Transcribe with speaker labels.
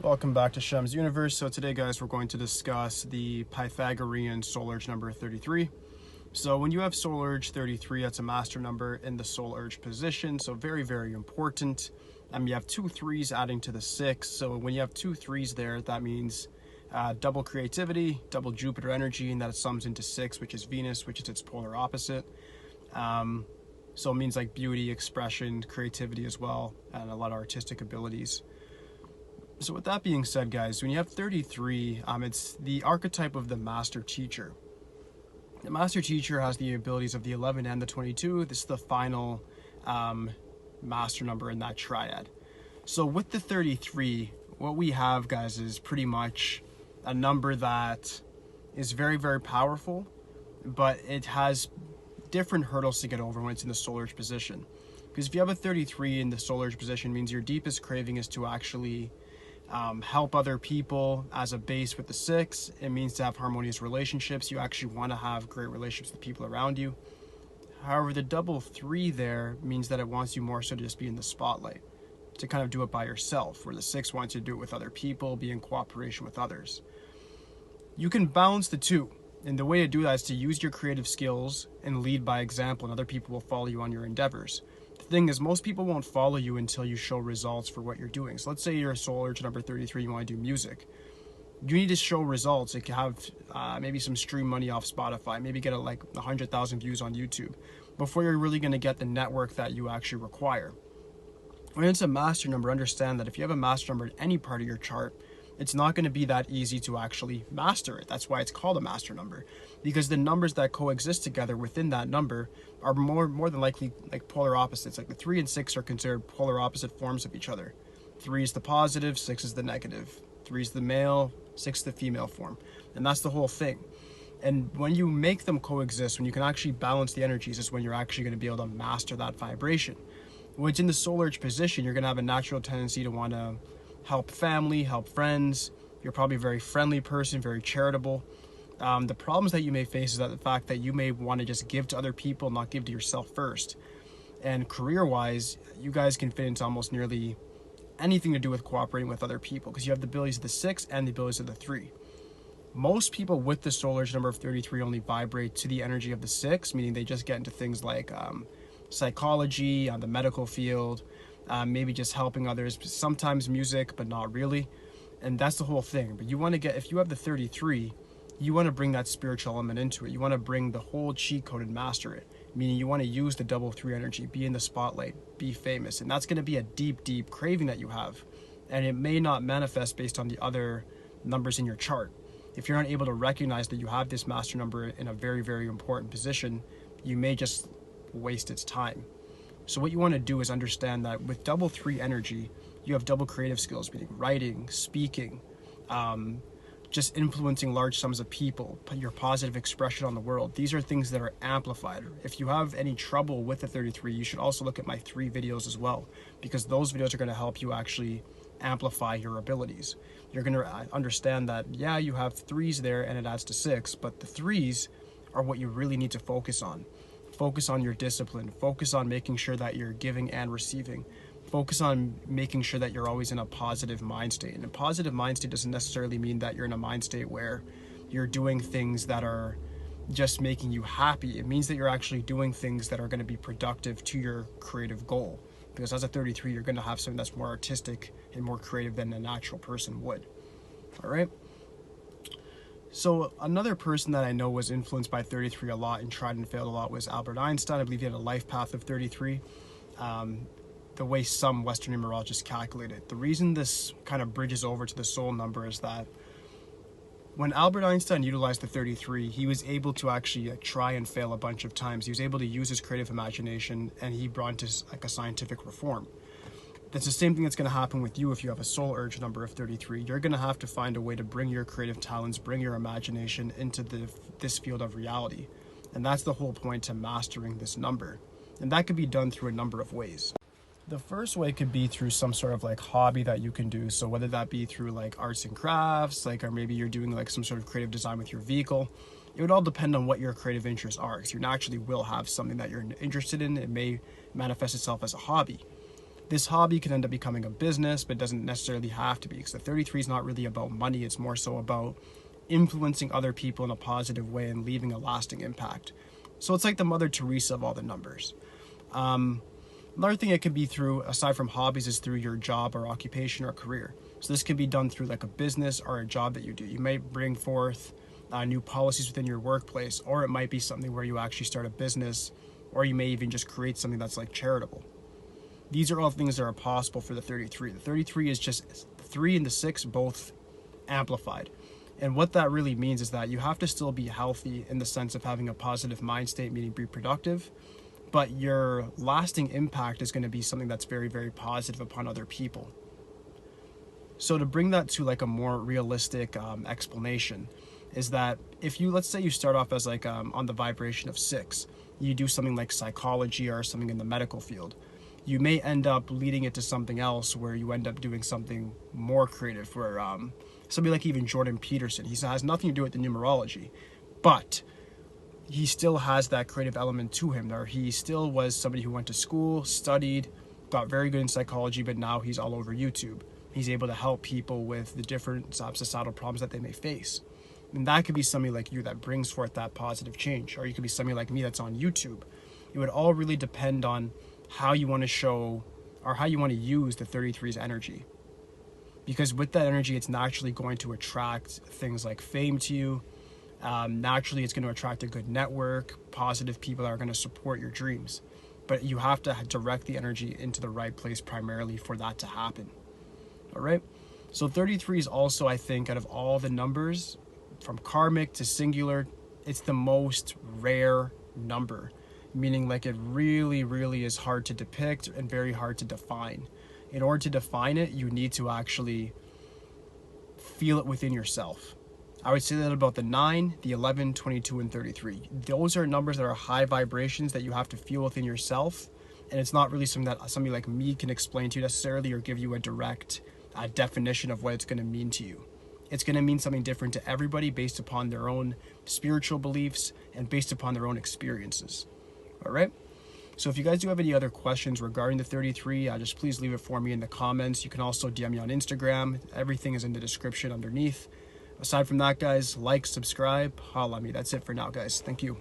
Speaker 1: Welcome back to Shem's Universe. So today, guys, we're going to discuss the Pythagorean soul urge number 33. So when you have soul urge 33, that's a master number in the soul urge position. So very, very important. You have 2 3s adding to the 6. So when you have 2 3s there, that means double creativity, double Jupiter energy, and that sums into 6, which is Venus, which is its polar opposite. So it means like beauty, expression, creativity as well, and a lot of artistic abilities. So with that being said, guys, when you have 33, it's the archetype of the master teacher. The master teacher has the abilities of the 11 and the 22. This is the final master number in that triad. So with the 33, what we have, guys, is pretty much a number that is very, very powerful, but it has different hurdles to get over when it's in the soul urge position. Because if you have a 33 in the soul urge position, it means your deepest craving is to actually help other people as a base with the 6. It means to have harmonious relationships. You actually want to have great relationships with people around you. However, the double 3 there means that it wants you more so to just be in the spotlight, to kind of do it by yourself, where the 6 wants you to do it with other people, be in cooperation with others. You can balance the two, and the way to do that is to use your creative skills and lead by example, and other people will follow you on your endeavors. The thing is, most people won't follow you until you show results for what you're doing. So let's say you're a soul urge number 33, you want to do music. You need to show results. Like, have maybe some stream money off Spotify, maybe get like 100,000 views on YouTube before you're really going to get the network that you actually require. When it's a master number, understand that if you have a master number in any part of your chart, it's not going to be that easy to actually master it. That's why it's called a master number, because the numbers that coexist together within that number are more than likely like polar opposites. Like the 3 and 6 are considered polar opposite forms of each other. 3 is the positive, 6 is the negative. 3 is the male, 6 is the female form. And that's the whole thing. And when you make them coexist, when you can actually balance the energies, is when you're actually going to be able to master that vibration. When it's in the soul urge position, you're going to have a natural tendency to want to help family, help friends. You're probably a very friendly person, very charitable. The problems that you may face is that the fact that you may want to just give to other people, not give to yourself first. And career-wise, you guys can fit into almost nearly anything to do with cooperating with other people, because you have the abilities of the 6 and the abilities of the 3. Most people with the soul urge number of 33 only vibrate to the energy of the 6, meaning they just get into things like psychology, the medical field, maybe just helping others, sometimes music, but not really. And that's the whole thing. But you want to get, if you have the 33, you want to bring that spiritual element into it. You want to bring the whole cheat code and master it, meaning you want to use the double 3 energy, be in the spotlight, be famous. And that's going to be a deep, deep craving that you have. And it may not manifest based on the other numbers in your chart. If you're not able to recognize that you have this master number in a very, very important position, you may just waste its time. So what you want to do is understand that with double 3 energy, you have double creative skills, meaning writing, speaking, just influencing large sums of people, your positive expression on the world. These are things that are amplified. If you have any trouble with the 33, you should also look at my 3 videos as well, because those videos are going to help you actually amplify your abilities. You're going to understand that, yeah, you have 3s there and it adds to 6, but the 3s are what you really need to focus on. Focus on your discipline. Focus on making sure that you're giving and receiving. Focus on making sure that you're always in a positive mind state. And a positive mind state doesn't necessarily mean that you're in a mind state where you're doing things that are just making you happy. It means that you're actually doing things that are going to be productive to your creative goal. Because as a 33, you're going to have something that's more artistic and more creative than a natural person would. All right? So another person that I know was influenced by 33 a lot and tried and failed a lot was Albert Einstein. I believe he had a life path of 33. The way some Western numerologists calculate it. The reason this kind of bridges over to the soul number is that when Albert Einstein utilized the 33, he was able to actually try and fail a bunch of times. He was able to use his creative imagination, and he brought into like a scientific reform. That's the same thing that's going to happen with you if you have a soul urge number of 33. You're going to have to find a way to bring your creative talents, bring your imagination into this field of reality. And that's the whole point to mastering this number. And that could be done through a number of ways. The first way could be through some sort of like hobby that you can do. So whether that be through like arts and crafts, or maybe you're doing like some sort of creative design with your vehicle. It would all depend on what your creative interests are, because you naturally will have something that you're interested in. It may manifest itself as a hobby. This hobby can end up becoming a business, but it doesn't necessarily have to be, because the 33 is not really about money. It's more so about influencing other people in a positive way and leaving a lasting impact. So it's like the Mother Teresa of all the numbers. Another thing it can be through, aside from hobbies, is through your job or occupation or career. So this can be done through like a business or a job that you do. You may bring forth new policies within your workplace, or it might be something where you actually start a business, or you may even just create something that's like charitable. These are all things that are possible for the 33. The 33 is just 3 and the 6 both amplified. And what that really means is that you have to still be healthy in the sense of having a positive mind state, meaning be productive, but your lasting impact is going to be something that's very, very positive upon other people. So to bring that to like a more realistic explanation is that if you, let's say you start off as like on the vibration of 6, you do something like psychology or something in the medical field, you may end up leading it to something else where you end up doing something more creative, where somebody like even Jordan Peterson, he has nothing to do with the numerology, but he still has that creative element to him, or he still was somebody who went to school, studied, got very good in psychology, but now he's all over YouTube. He's able to help people with the different societal problems that they may face. And that could be somebody like you that brings forth that positive change, or you could be somebody like me that's on YouTube. It would all really depend on how you want to show or how you want to use the 33's energy. Because with that energy, it's naturally going to attract things like fame to you. Naturally, it's going to attract a good network, positive people that are going to support your dreams. But you have to direct the energy into the right place primarily for that to happen. All right? So 33 is also, I think, out of all the numbers, from karmic to singular, it's the most rare number, meaning like it really, really is hard to depict and very hard to define. In order to define it, you need to actually feel it within yourself. I would say that about the 9, the 11, 22, and 33. Those are numbers that are high vibrations that you have to feel within yourself, and it's not really something that somebody like me can explain to you necessarily or give you a direct definition of what it's going to mean to you. It's going to mean something different to everybody based upon their own spiritual beliefs and based upon their own experiences. All right? So if you guys do have any other questions regarding the 33, just please leave it for me in the comments. You can also DM me on Instagram. Everything is in the description underneath. Aside from that, guys, like, subscribe, holla at me. That's it for now, guys. Thank you.